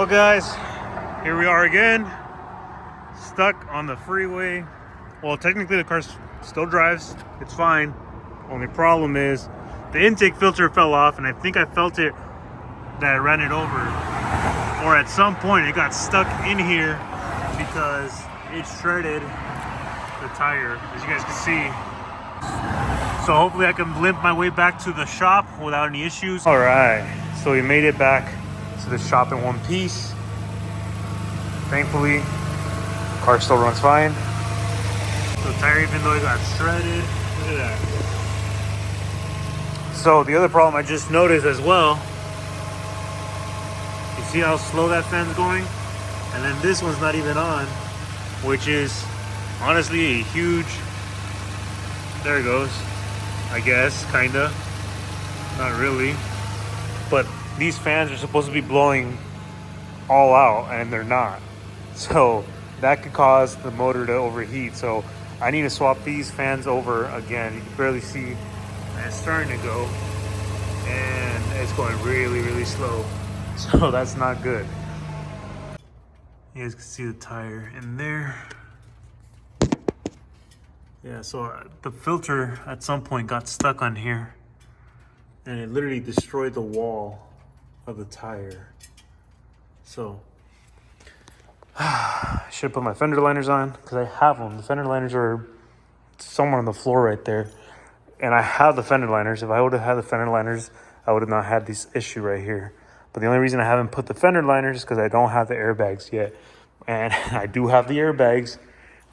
Well, guys, here we are again, stuck on the freeway. Well, technically the car still drives, it's fine. Only problem is the intake filter fell off, and I think I felt it that I ran it over, or at some point it got stuck in here because it shredded the tire, as you guys can see. So hopefully I can limp my way back to the shop without any issues. All right, so we made it back to the shop in one piece. Thankfully, the car still runs fine. So the tire, even though it got shredded, look at that. So the other problem I just noticed as well, you see how slow that fan's going? And then this one's not even on, which is honestly a huge, there it goes, I guess, kinda, not really. But these fans are supposed to be blowing all out, and they're not. So that could cause the motor to overheat. So I need to swap these fans over again. You can barely see it's starting to go, and it's going really, really slow. So that's not good. You guys can see the tire in there. Yeah, so the filter at some point got stuck on here, and it literally destroyed the wall of the tire. So I should put my fender liners on, because I have them. The fender liners are somewhere on the floor right there, and I have the fender liners. If I would have had the fender liners, I would have not had this issue right here. But the only reason I haven't put the fender liners is because I don't have the airbags yet, and I do have the airbags.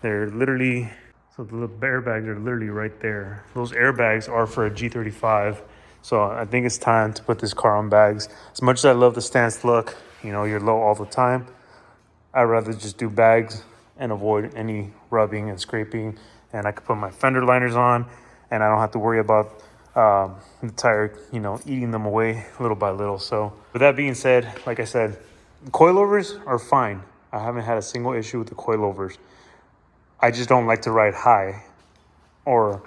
They're literally, so the little airbags are literally right there. Those airbags are for a G35. So I think it's time to put this car on bags. As much as I love the stance look, you know, you're low all the time, I'd rather just do bags and avoid any rubbing and scraping. And I could put my fender liners on, and I don't have to worry about the tire, you know, eating them away little by little. So with that being said, like I said, the coilovers are fine. I haven't had a single issue with the coilovers. I just don't like to ride high, or,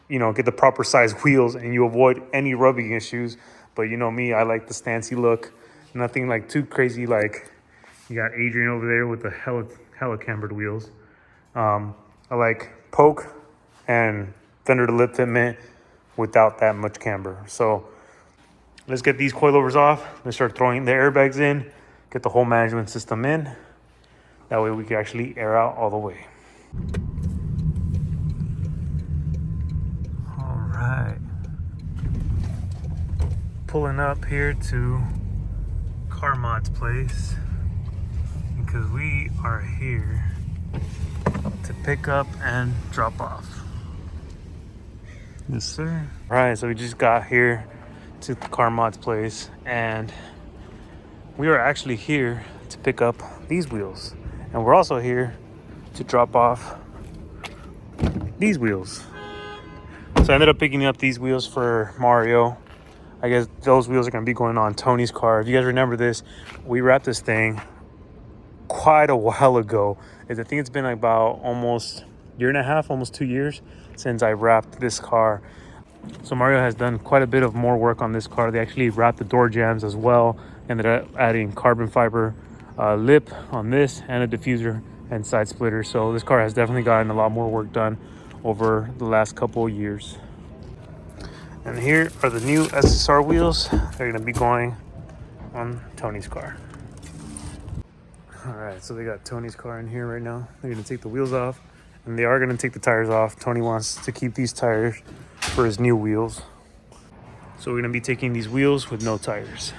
you know, get the proper size wheels, and you avoid any rubbing issues. But you know me, I like the stancy look. Nothing like too crazy, like you got Adrian over there with the hella cambered wheels. I like poke and fender to lip fitment without that much camber. So let's get these coilovers off. Let's start throwing the airbags in, get the whole management system in. That way we can actually air out all the way. All right. Pulling up here to Car Mod's place, because we are here to pick up and drop off. Yes, sir. All right, so we just got here to Car Mod's place, and we are actually here to pick up these wheels, and we're also here to drop off these wheels. So I ended up picking up these wheels for Mario. I guess those wheels are going to be going on Tony's car. If you guys remember this, we wrapped this thing quite a while ago. I think it's been about almost a year and a half, almost 2 years since I wrapped this car. So Mario has done quite a bit of more work on this car. They actually wrapped the door jambs as well. Ended up adding carbon fiber lip on this, and a diffuser and side splitter. So this car has definitely gotten a lot more work done over the last couple of years. And here are the new SSR wheels. They're going to be going on Tony's car. All right, so they got Tony's car in here right now. They're going to take the wheels off, and they are going to take the tires off. Tony wants to keep these tires for his new wheels. So we're going to be taking these wheels with no tires.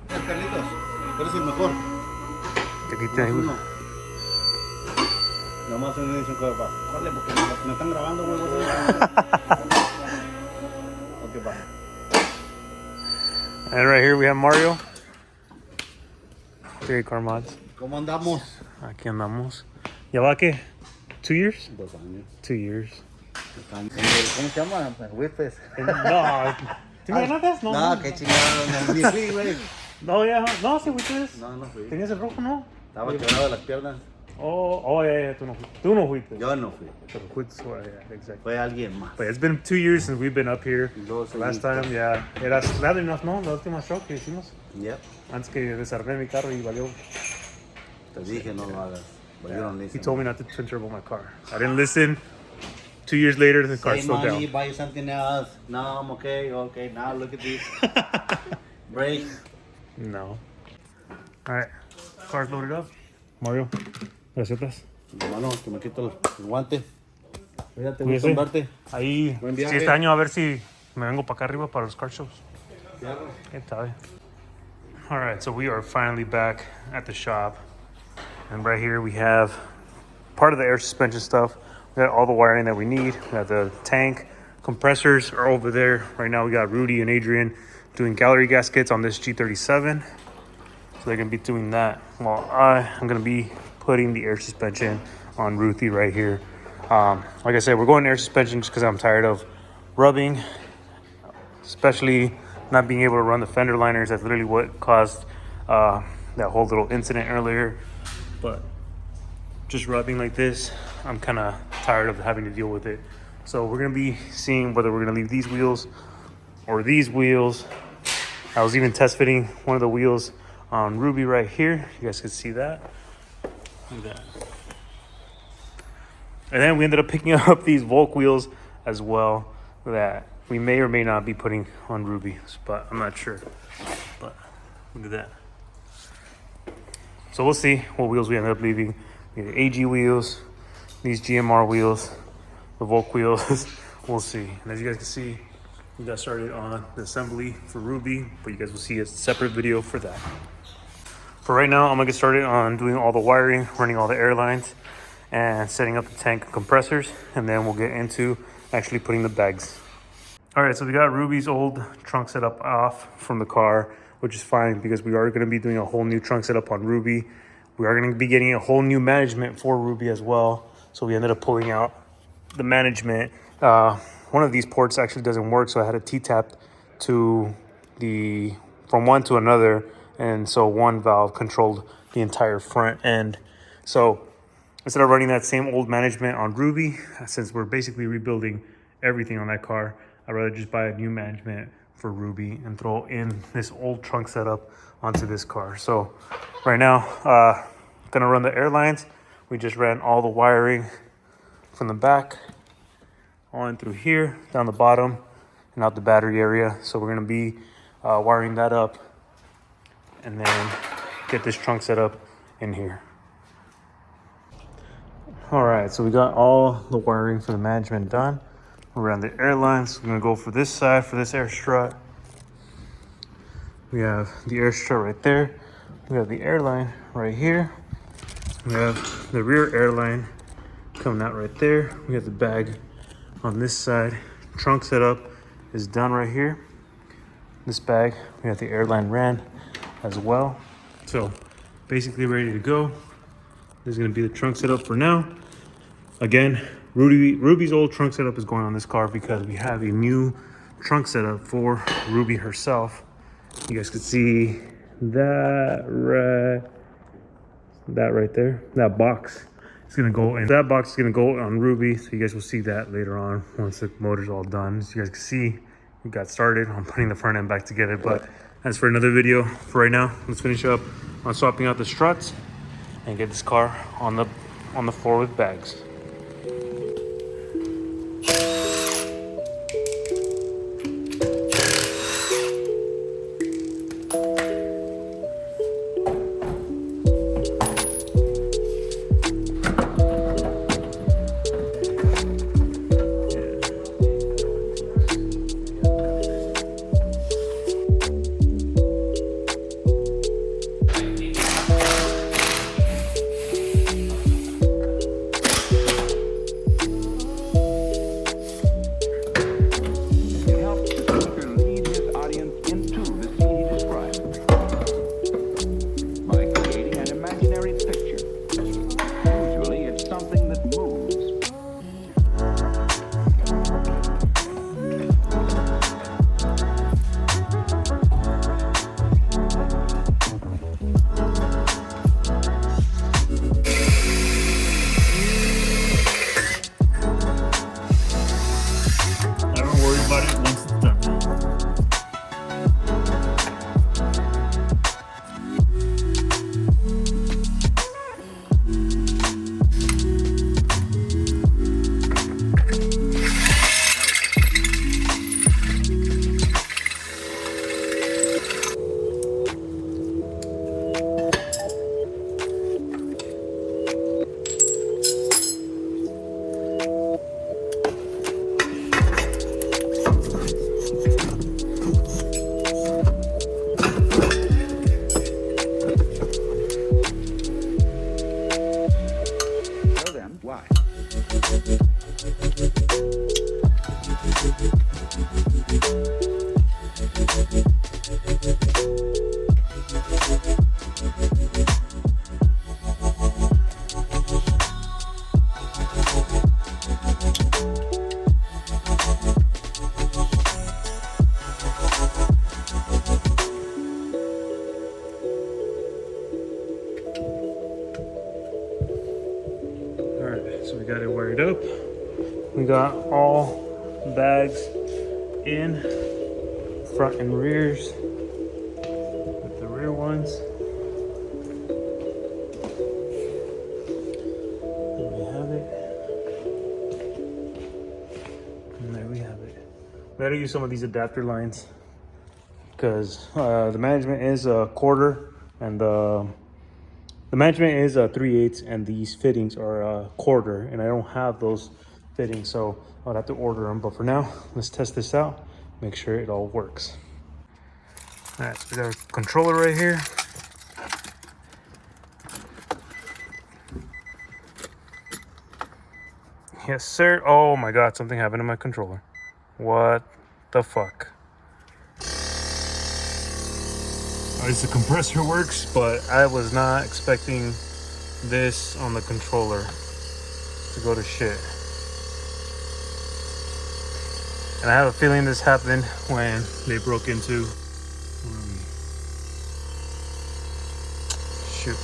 Carlitos, ¿cuál es el mejor? Aquí tengo. Nomás me dicen que va. Dale, porque me están grabando, güey. Ok, va. And right here we have Mario. Three Car Mods. ¿Cómo andamos? Aquí andamos. ¿Ya va qué? 2 years? 2 años. 2 years. ¿Cómo se llama? Whippes. No. ¿Tú me ganaste? No. No, qué chingado. Ni fui, güey. No, ya. No, sí, ustedes. No fui. ¿Tenías el rojo, no? Estaba quebrado de las piernas. Oh, yeah, tú no fuiste. Yo no fui. Pero fuiste, yeah, exactly. Fue alguien más. But it's been 2 years since we've been up here. Yo Last solito. time, yeah. Era raro enough, ¿no? La última show que hicimos. Yep. Antes que desarmé mi carro y valió. Te dije no lo hagas. But you don't He listen. told me not to twin turbo my car. I didn't listen. 2 years later, the car's Save still money, down. buy something else. No, I'm okay. Okay, now look at this. Break. No. All right. Car's loaded up. Mario, recetas. Hermano, que me quito el guante. Cuídate, Cuídese. gusto en verte. Ahí, Buen si viaje. este año a ver si me vengo para acá arriba para los car shows. Fierro. ¿Qué tal? All right, so we are finally back at the shop. And right here we have part of the air suspension stuff. We got all the wiring that we need. We got the tank. Compressors are over there. Right now we got Rudy and Adrian doing gallery gaskets on this G37. So they're gonna be doing that while I'm gonna be putting the air suspension on Ruthie right here. Like I said, we're going air suspension just because I'm tired of rubbing, especially not being able to run the fender liners. That's literally what caused that whole little incident earlier. But just rubbing like this, I'm kind of tired of having to deal with it. So we're gonna be seeing whether we're gonna leave these wheels or these wheels. I was even test fitting one of the wheels on Ruby right here. You guys can see that. Look at that. And then we ended up picking up these Volk wheels as well that we may or may not be putting on Ruby, but I'm not sure. But look at that. So we'll see what wheels we end up leaving. We have the AG wheels, these GMR wheels, the Volk wheels. We'll see. And as you guys can see, we got started on the assembly for Ruby, but you guys will see a separate video for that. For right now, I'm gonna get started on doing all the wiring, running all the air lines, and setting up the tank and compressors, and then we'll get into actually putting the bags. All right, so we got Ruby's old trunk setup off from the car, which is fine because we are gonna be doing a whole new trunk setup on Ruby. We are gonna be getting a whole new management for Ruby as well. So we ended up pulling out the management. One of these ports actually doesn't work, so I had to T-tap to from one to another, and so one valve controlled the entire front end. So instead of running that same old management on Ruby, since we're basically rebuilding everything on that car, I'd rather just buy a new management for Ruby and throw in this old trunk setup onto this car. So right now, gonna run the air lines. We just ran all the wiring from the back on through here, down the bottom, and out the battery area. So we're gonna be wiring that up and then get this trunk set up in here. All right, so we got all the wiring for the management done. We ran the air lines. We're gonna go for this side for this air strut. We have the air strut right there. We have the air line right here. We have the rear air line coming out right there. We have the bag on this side. Trunk setup is done right here. This bag, we have the airline ran as well. So basically ready to go. This is gonna be the trunk setup for now. Again, Ruby's old trunk setup is going on this car because we have a new trunk setup for Ruby herself. You guys can see that right there. That box is gonna go, and that box is gonna go on Ruby. So you guys will see that later on once the motor's all done. As you guys can see, we got started on putting the front end back together. But as for another video, for right now, let's finish up on swapping out the struts and get this car on the floor with bags. We got all bags in, front and rears, with the rear ones. There we have it. And there we have it. We gotta use some of these adapter lines because the management is a quarter and the management is a 3/8 and these fittings are a quarter, and I don't have those fittings, so I'll have to order them. But for now, let's test this out, make sure it all works. All right, so we got our controller right here. Yes, sir. Oh my God, something happened to my controller. What the fuck? At least the compressor works, but I was not expecting this on the controller to go to shit. And I have a feeling this happened when they broke into. Shoot.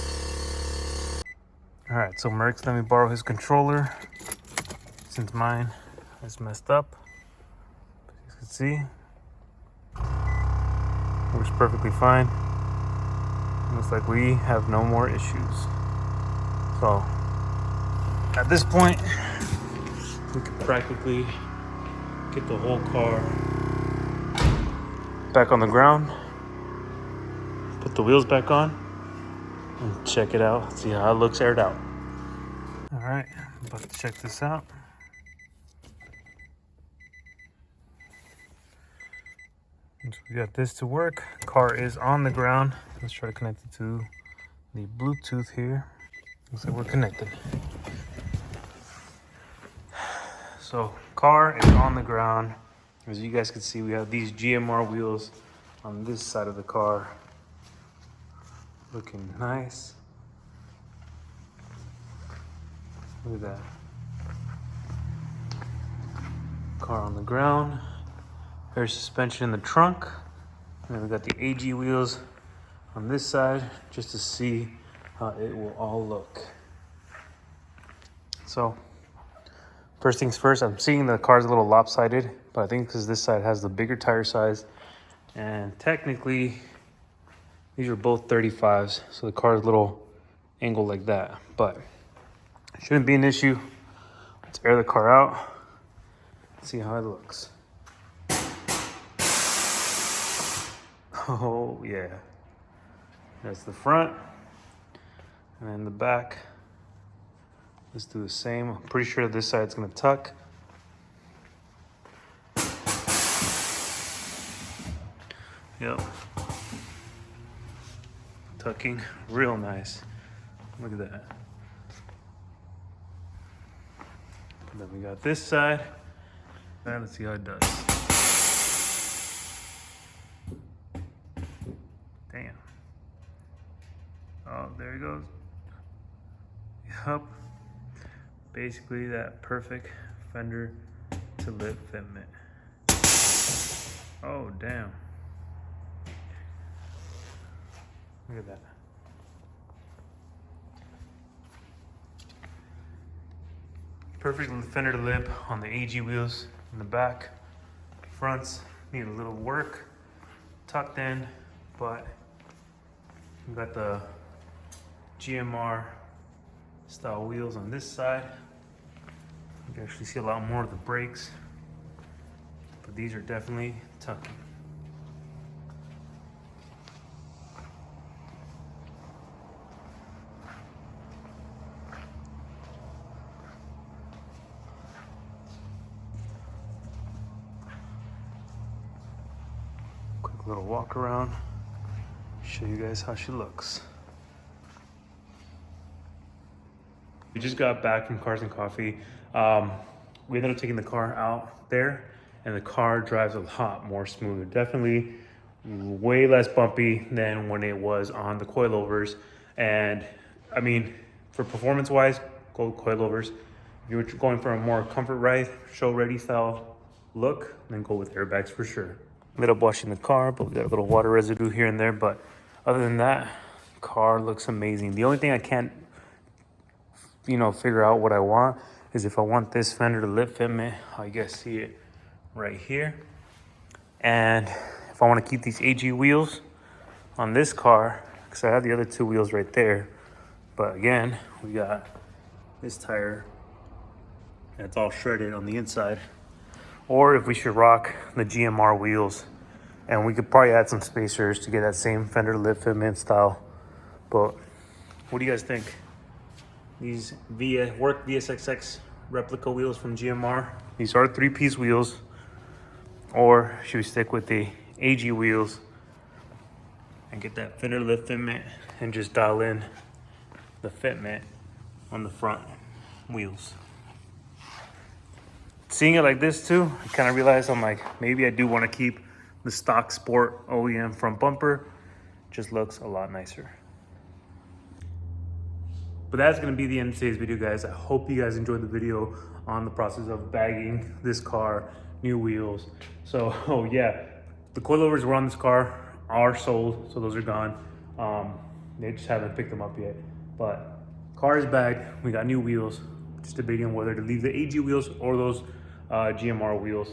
All right, so Merck's let me borrow his controller since mine is messed up. As you can see, works perfectly fine. Looks like we have no more issues. So at this point, we could practically get the whole car back on the ground, put the wheels back on, and check it out, see how it looks aired out. All right, I'm about to check this out. So we got this to work. Car is on the ground. Let's try to connect it to the Bluetooth here. Looks like we're connected. So car is on the ground. As you guys can see, we have these GMR wheels on this side of the car. Looking nice. Look at that. Car on the ground. Air suspension in the trunk. And then we got the AG wheels on this side just to see how it will all look. So first things first, I'm seeing the car's a little lopsided, but I think because this side has the bigger tire size, and technically these are both 35s, so the car's a little angled like that, but it shouldn't be an issue. Let's air the car out, see how it looks. Oh yeah, that's the front, and then the back. Let's do the same. I'm pretty sure this side's gonna tuck. Yep. Tucking real nice. Look at that. And then we got this side. And let's see how it does. Damn. Oh, there he goes. Yup. Basically that perfect fender to lip fitment. Oh, damn. Look at that. Perfect fender to lip on the AG wheels in the back. Fronts need a little work, tucked in, but we got the GMR style wheels on this side. You can actually see a lot more of the brakes, but these are definitely tucking. Quick little walk around, show you guys how she looks. We just got back from Cars and Coffee. We ended up taking the car out there, and the car drives a lot more smooth. Definitely way less bumpy than when it was on the coilovers. And I mean, for performance wise, go with coilovers. If you're going for a more comfort ride, show ready style look, then go with airbags for sure. Ended up washing the car, but we got a little water residue here and there. But other than that, car looks amazing. The only thing I can't figure out what I want is if I want this fender to lip fitment, how you guys see it right here. And if I want to keep these AG wheels on this car, because I have the other two wheels right there, but again, we got this tire that's all shredded on the inside. Or if we should rock the GMR wheels, and we could probably add some spacers to get that same fender lip fitment style. But what do you guys think? These work VSXX replica wheels from GMR. These are 3-piece wheels. Or should we stick with the AG wheels and get that fender lip fitment and just dial in the fitment on the front wheels? Seeing it like this too, I kind of realized I'm like, maybe I do want to keep the stock sport OEM front bumper. Just looks a lot nicer. But that's going to be the end of today's video, guys. I hope you guys enjoyed the video on the process of bagging this car, new wheels. So, oh yeah, the coilovers were on this car are sold, so those are gone. They just haven't picked them up yet. But car is bagged. We got new wheels. Just debating whether to leave the AG wheels or those GMR wheels,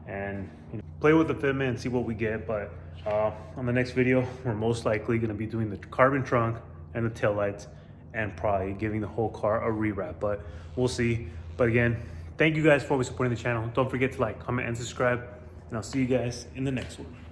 and play with the fitment and see what we get. But on the next video, we're most likely going to be doing the carbon trunk and the taillights, and probably giving the whole car a rewrap, but we'll see. But again, thank you guys for always supporting the channel. Don't forget to like, comment, and subscribe, and I'll see you guys in the next one.